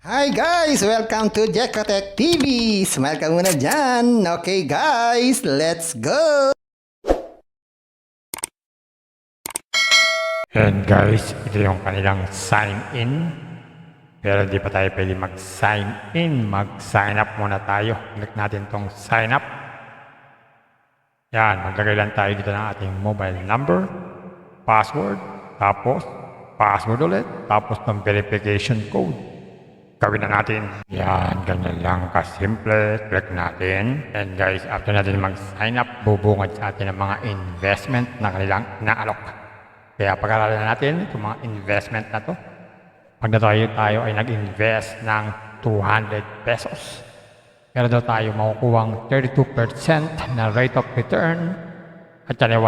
Hi guys! Welcome to Jekotech TV! Smile ka muna dyan! Okay guys, let's go! And guys, ito yung kanilang sign in. Pero di pa tayo pwede mag-sign in. Mag-sign up muna tayo. Click natin tong sign up. Yan, maglagay lang tayo dito ng ating mobile number, password, tapos password ulit, tapos ng verification code. Gawin na natin. Yan, ganyan lang kasimple. Click natin. And guys, after natin mag-sign up, bubungad sa atin ang mga investment na kanilang inaalok. Kaya pag-aralan natin itong mga investment na to. Pag na tayo ay nag-invest ng 200 pesos, meron daw tayo makukuhang 32% na rate of return at yan ay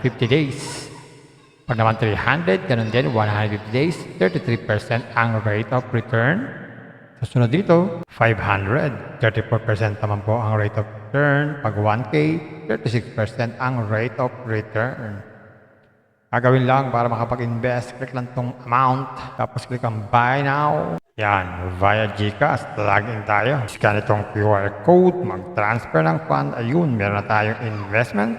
150 days. Pag naman 300, ganun din, 150 days, 33% ang rate of return. Susunod dito, 500, 34% naman po ang rate of return. Pag 1K, 36% ang rate of return. Gagawin lang para makapag-invest, click lang tong amount, tapos click ang buy now. Yan, via GCash, login tayo. Scan itong QR code, mag-transfer ng fund. Ayun, meron na tayong investment.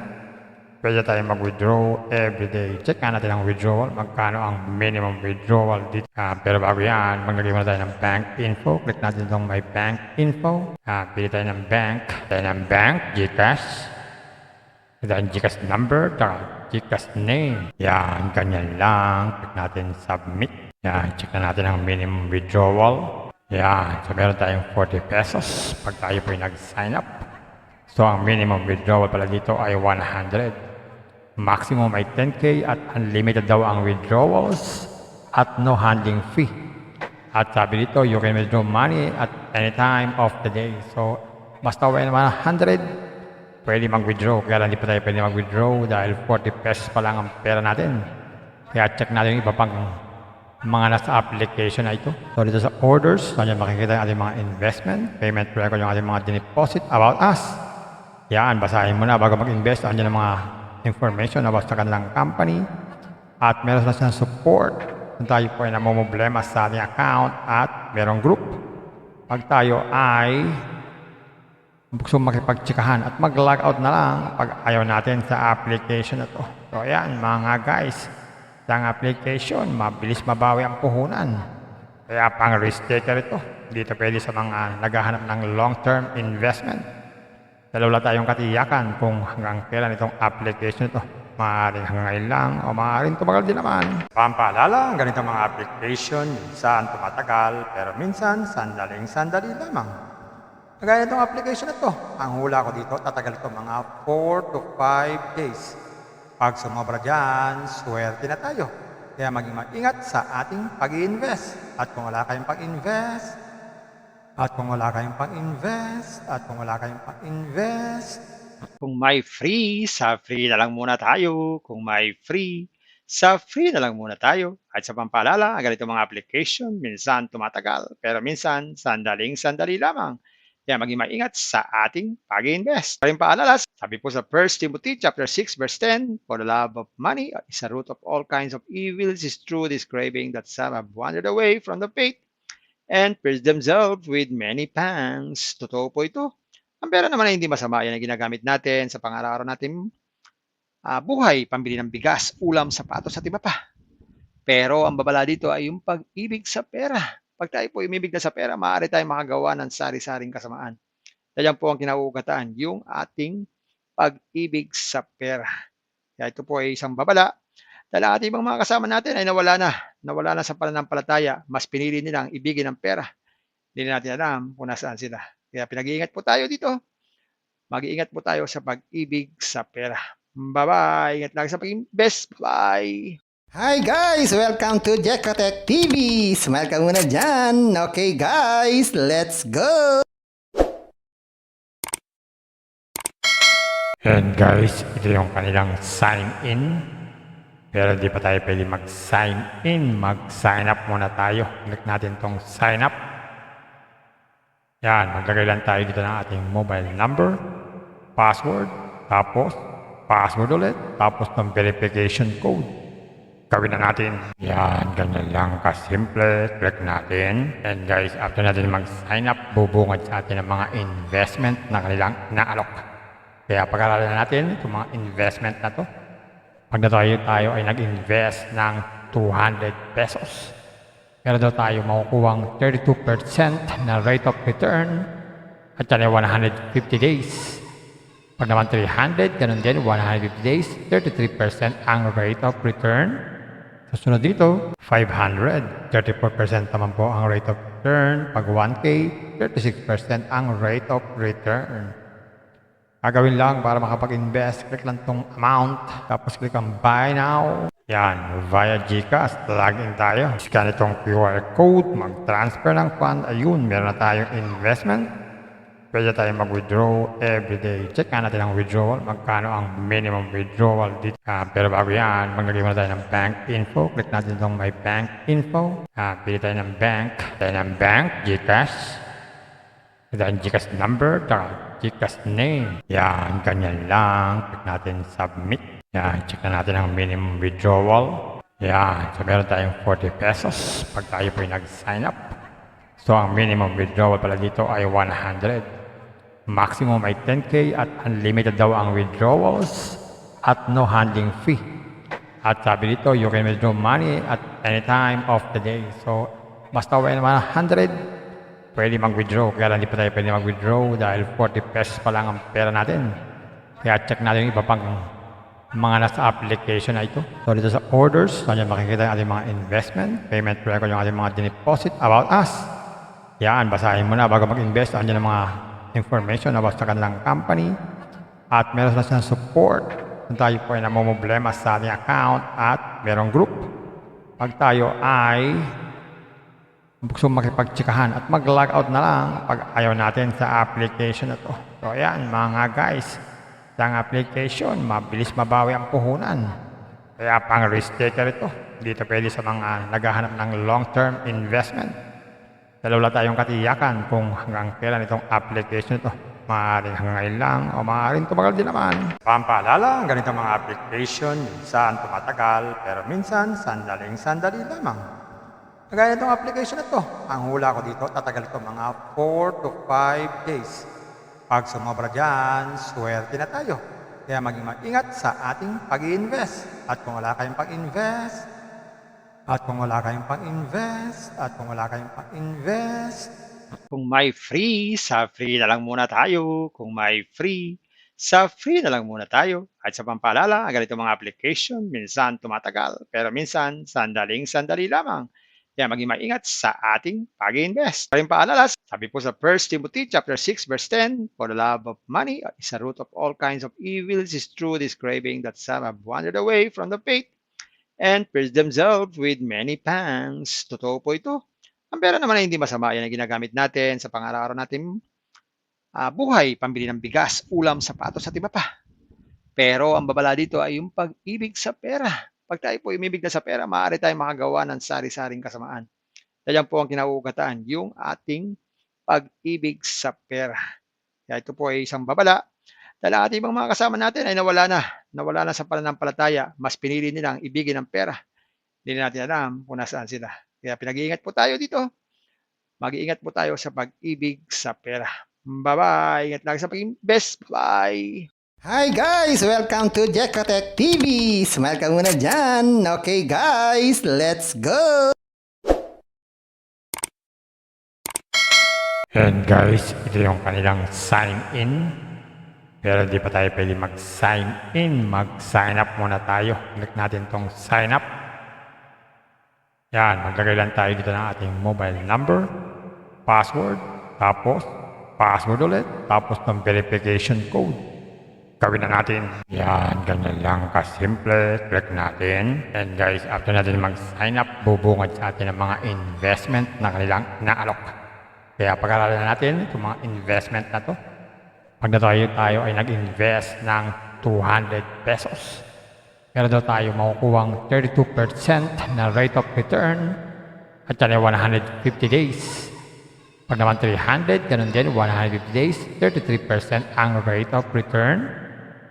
Pwede tayo mag-withdraw everyday. Check nga natin ang withdrawal, magkano ang minimum withdrawal dito. Pero bago yan, maglagay muna tayo ng bank info. Click natin itong my bank info. Pili tayo ng bank, GCash. Ito ang GCash number, GCash name. Yan, ganyan lang. Click natin submit. Yan, check na natin ang minimum withdrawal. Yan, so meron tayong 40 pesos pag tayo po yung nag-sign up. So ang minimum withdrawal pala dito ay 100. Maximum ay 10K at unlimited daw ang withdrawals at no handling fee. At sabi dito, you can withdraw money at any time of the day. So, basta when 100, pwede mag-withdraw. Kaya lang di pa tayo pwede mag-withdraw dahil 40 pesos pa lang ang pera natin. Kaya check natin yung iba pang mga nasa application na ito. So dito sa orders, nandiyan makikita yung ating mga investment, payment record, yung ating mga deposit about us. Yan, basahin mo na bago mag-invest. Nandiyan ang mga information about sa kanilang company. At meron na silang support kung tayo po ay namumblema sa ating account at merong group. Pag tayo ay gusto makipagtsikahan at mag-log out na lang pag ayaw natin sa application na to. So ayan mga guys, ang application, mabilis mabawi ang puhunan. Kaya pang risk taker ito. Dito pwede sa mga naghahanap ng long-term investment. Dalawa tayong katiyakan kung hanggang kailan itong application ito. Maaaring hanggang ngayon lang o maaaring tumagal din naman. Pampaalala, ganito mga application, minsan tumatagal, pero minsan sandaling-sandali lamang. Kagaya itong application na ito, ang hula ko dito, tatagal ito mga 4 to 5 days. Pag sumobra dyan, swerte na tayo. Kaya maging mag-ingat sa ating pag-i-invest. At kung wala kayong pag-invest, Kung may free, sa free na lang muna tayo. Kung may free, sa free na lang muna tayo. At sa pampaalala, ganito mga application, minsan tumatagal, pero minsan sandaling-sandali lamang. Kaya maging maingat sa ating pag-invest. Paring paalala, sabi po sa 1 Timothy chapter 6 verse 10, for the love of money is a root of all kinds of evils, is true this craving that some have wandered away from the faith and pierced themselves with many pangs. Totoo po ito. Ang pera naman ay hindi masama. Yan ang ginagamit natin sa pang-araw-araw natin buhay, pambili ng bigas, ulam, sapatos at iba pa. Pero ang babala dito ay yung pag-ibig sa pera. Pag tayo po umibig na sa pera, maaari tayong makagawa ng sari-saring kasamaan. Yan po ang kinauugatan, yung ating pag-ibig sa pera. Kaya ito po ay isang babala dahil ang ating ibang mga kasama natin ay nawala na sa pananampalataya. Mas pinili nilang ibigin ang pera. Hindi natin alam kung nasaan sila. Kaya pinag-iingat po tayo dito. Mag-iingat po tayo sa pag-ibig sa pera. Bye-bye. Ingat lang sa pag-invest. Bye. Hi guys! Welcome to Jekotech TV! Smile ka muna dyan! Okay guys, let's go! And guys, ito yung kanilang sign in. Pero di pa tayo pwede mag-sign in. Mag-sign up muna tayo. Click natin tong sign up. Yan, maglagay lang tayo dito ng ating mobile number, password, tapos password ulit, tapos ng verification code. Gawin na natin. Yan, ganyan lang kasimple. Click natin. And guys, after natin mag-sign up, bubungad sa atin ang mga investment na kanilang inaalok. Kaya pag-aralan natin itong mga investment na to. Pag na tayo ay nag-invest ng 200 pesos, meron daw tayo makukuhang 32% na rate of return at yan ay 150 days. Pag naman 300, ganun din, 150 days, 33% ang rate of return. Susunod dito, 500, 34% naman po ang rate of return. Pag 1K, 36% ang rate of return. Gagawin lang para makapag-invest, click lang tong amount, tapos click ang buy now. Yan, via GCash, login tayo. Scan itong QR code, mag-transfer ng fund. Ayun, meron na tayong investment. Pwede tayo mag-withdraw everyday. Check nga natin ang withdrawal, magkano ang minimum withdrawal dito. Pero bago yan, maglagay muna tayo ng bank info. Click natin itong my bank info. Pili tayo ng bank. GCash. Ito ang GCash number, GCash name. Yan, ganyan lang. Click natin submit. Yan, check na natin ang minimum withdrawal. Yan, so meron tayong 40 pesos pag tayo po nag-sign up. So ang minimum withdrawal pala dito ay 100. Maximum ay 10K at unlimited daw ang withdrawals at no handling fee. At sabi dito, you can withdraw money at any time of the day. So, basta when 100, pwede mag-withdraw. Kaya hindi pa tayo pwede mag-withdraw dahil 40 pesos pa lang ang pera natin. Kaya check natin yung iba pang mga nasa application na ito. So, dito sa orders, nandiyan makikita yung ating mga investment, payment record, yung ating mga deposit about us. Yan, basahin mo na bago mag-invest. Nandiyan ang mga information about sa kanilang company. At meron na silang support kung tayo po ay namumblema sa ating account at merong group. Pag tayo ay gusto makipagtsikahan at mag-log out na lang pag ayaw natin sa application na to. So ayan mga guys, ang application, mabilis mabawi ang puhunan. Kaya pang risk taker ito. Dito pwede sa mga naghahanap ng long-term investment. Dalawa tayong katiyakan kung hanggang kailan itong application ito. Maaaring hanggang ngayon lang o maaaring tumagal din naman. Pampaalala, ganito mga application, minsan tumatagal, pero minsan sandaling-sandali lamang. Kagaya itong application na ito, ang hula ko dito, tatagal ito mga 4 to 5 days. Pag sumobra dyan, swerte na tayo. Kaya maging mag-ingat sa ating pag-i-invest. At kung wala kayong pag-invest, Kung may free, sa free na lang muna tayo. Kung may free, sa free na lang muna tayo. At sa pampaalala, ang ganito mga application, minsan tumatagal, pero minsan sandaling-sandali lamang. Kaya maging maingat sa ating pag-invest. Paring paalala, sabi po sa 1 Timothy chapter 6 verse 10, for the love of money is the root of all kinds of evils, is true this craving that some have wandered away from the faith and pierced themselves with many pangs. Totoo po ito. Ang pera naman ay hindi masama. Yan ang ginagamit natin sa pang-araw-araw natin buhay, pambili ng bigas, ulam, sapatos at iba pa. Pero ang babala dito ay yung pag-ibig sa pera. Pag tayo po umibig na sa pera, maaari tayong makagawa ng sari-saring kasamaan. Yan po ang kinauugatan, yung ating pag-ibig sa pera. Kaya ito po ay isang babala. Dahil ang ating ibang mga kasama natin ay nawala na sa pananampalataya. Mas pinili nilang ibigin ang pera. Hindi natin alam kung nasaan sila. Kaya pinag-iingat po tayo dito. Mag-iingat po tayo sa pag-ibig sa pera. Bye-bye. Ingat lang sa pag-invest. Bye. Hi guys! Welcome to Jekatech TV! Smile ka muna dyan! Okay guys, let's go! And guys, ito yung kanilang sign in. Pero di pa tayo pwede mag-sign in. Mag-sign up muna tayo. Click natin tong sign up. Yan, maglagay lang tayo dito ng ating mobile number, password, tapos password ulit, tapos ng verification code. Gawin na natin. Yan, ganyan lang kasimple. Click natin. And guys, after natin mag-sign up, bubungad sa atin ang mga investment na kanilang inaalok. Kaya pag-aralan natin itong mga investment na to. Pag na tayo ay nag-invest ng 200 pesos, meron daw tayo makukuhang 32% na rate of return at yan ay 150 days. Pag naman 300, ganun din, 150 days, 33% ang rate of return.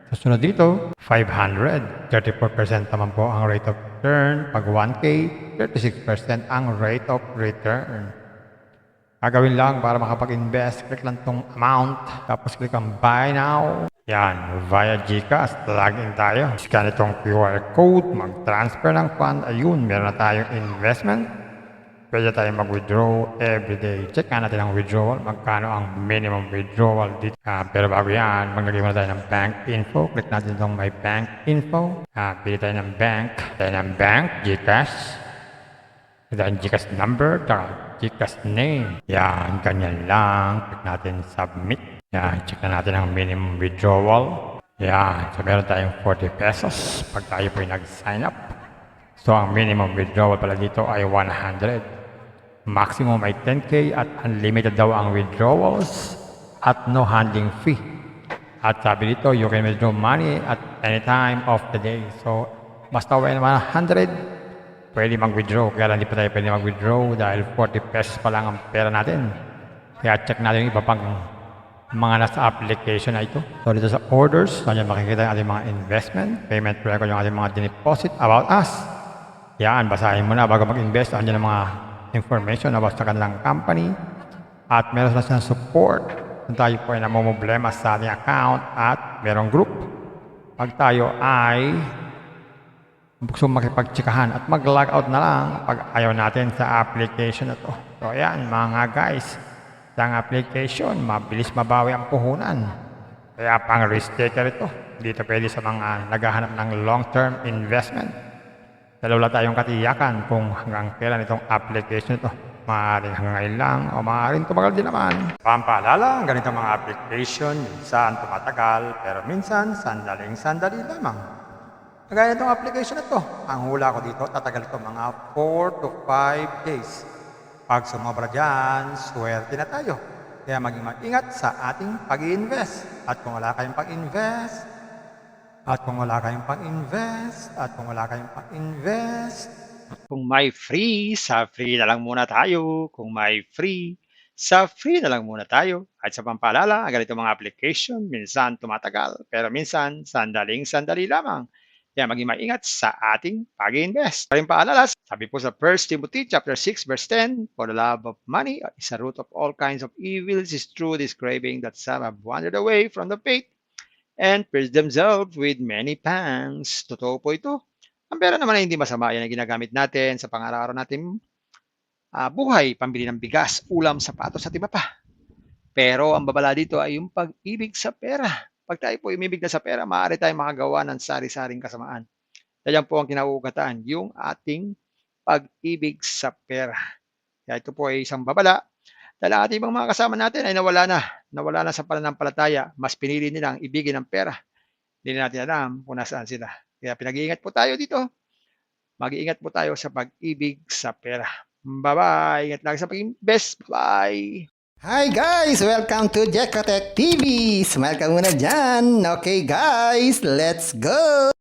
Susunod dito, 500, 34% naman po ang rate of return. return. Pag 1K, 36% ang rate of return. Gagawin lang para makapag-invest, click lang tong amount, tapos click ang buy now. Yan, via GCash, login tayo. Scan itong QR code, mag-transfer ng fund. Ayun, meron na tayong investment. Pwede tayong mag-withdraw everyday. Check nga natin ang withdrawal, magkano ang minimum withdrawal dito. Pero bago yan, maglagay muna tayo ng bank info. Click natin itong my bank info. Pili tayo ng bank, GCash. Ito ang GCash number, GCash name. Yan, ganyan lang. Click natin submit. Yan, check na natin ang minimum withdrawal. Yan, so meron tayong 40 pesos pag tayo po nag-sign up. So ang minimum withdrawal pala dito ay 100. Maximum ay 10K at unlimited daw ang withdrawals at no handling fee. At sabi dito, you can withdraw money at any time of the day. So basta when 100, pwede mag-withdraw. Kaya hindi pa tayo pwede mag-withdraw dahil 40 pesos pa lang ang pera natin. Kaya check natin yung iba pang mga nasa application na ito. So dito sa orders, nandiyan makikita yung ating mga investment, payment record, yung ating mga deposit about us. Yan, basahin mo na bago mag-invest. Nandiyan ang mga information about sa kanilang company. At meron na silang support kung tayo po ay namumblema sa ating account at merong group. Pag tayo ay gusto makipagtsikahan at mag-log out na lang pag ayaw natin sa application na to. So ayan mga guys, ang application, mabilis mabawi ang puhunan. Kaya pang risk taker ito. Dito pwede sa mga naghahanap ng long-term investment. Dalawa tayong katiyakan kung hanggang kailan itong application ito. Maaaring hanggang ngayon lang o maaaring tumagal din naman. Pampaalala, ganito mga application, minsan tumatagal, pero minsan sandaling-sandali lamang. Kagaya itong application na ito, ang hula ko dito, tatagal ito mga 4 to 5 days. Pag sumobra dyan, swerte na tayo. Kaya maging mag-ingat sa ating pag-i-invest. At kung wala kayong pag-invest, Kung may free, sa free na lang muna tayo. Kung may free, sa free na lang muna tayo. At sa pampaalala, ang ganito mga application, minsan tumatagal, pero minsan sandaling-sandali lamang. Kaya maging maingat sa ating pag-invest. Paring paalala, sabi po sa 1 Timothy chapter 6 verse 10, for the love of money is a root of all kinds of evils, is true this craving that some have wandered away from the faith and pierced themselves with many pangs. Totoo po ito. Ang pera naman ay hindi masama. Yan ang ginagamit natin sa pang-araw-araw natin buhay, pambili ng bigas, ulam, sapatos at iba pa. Pero ang babala dito ay yung pag-ibig sa pera. Pag tayo po umibig na sa pera, maaari tayong makagawa ng sari-saring kasamaan. Yan po ang kinauugatan, yung ating pag-ibig sa pera. Kaya ito po ay isang babala. Dahil ang ating ibang mga kasama natin ay nawala na sa pananampalataya. Mas pinili nilang ibigin ang pera. Hindi na natin alam kung nasaan sila. Kaya pinag-iingat po tayo dito. Mag-iingat po tayo sa pag-ibig sa pera. Bye-bye. Ingat lang sa pag-invest. Bye. Hi guys! Welcome to Jekatech TV! Smile ka muna dyan! Okay guys, let's go!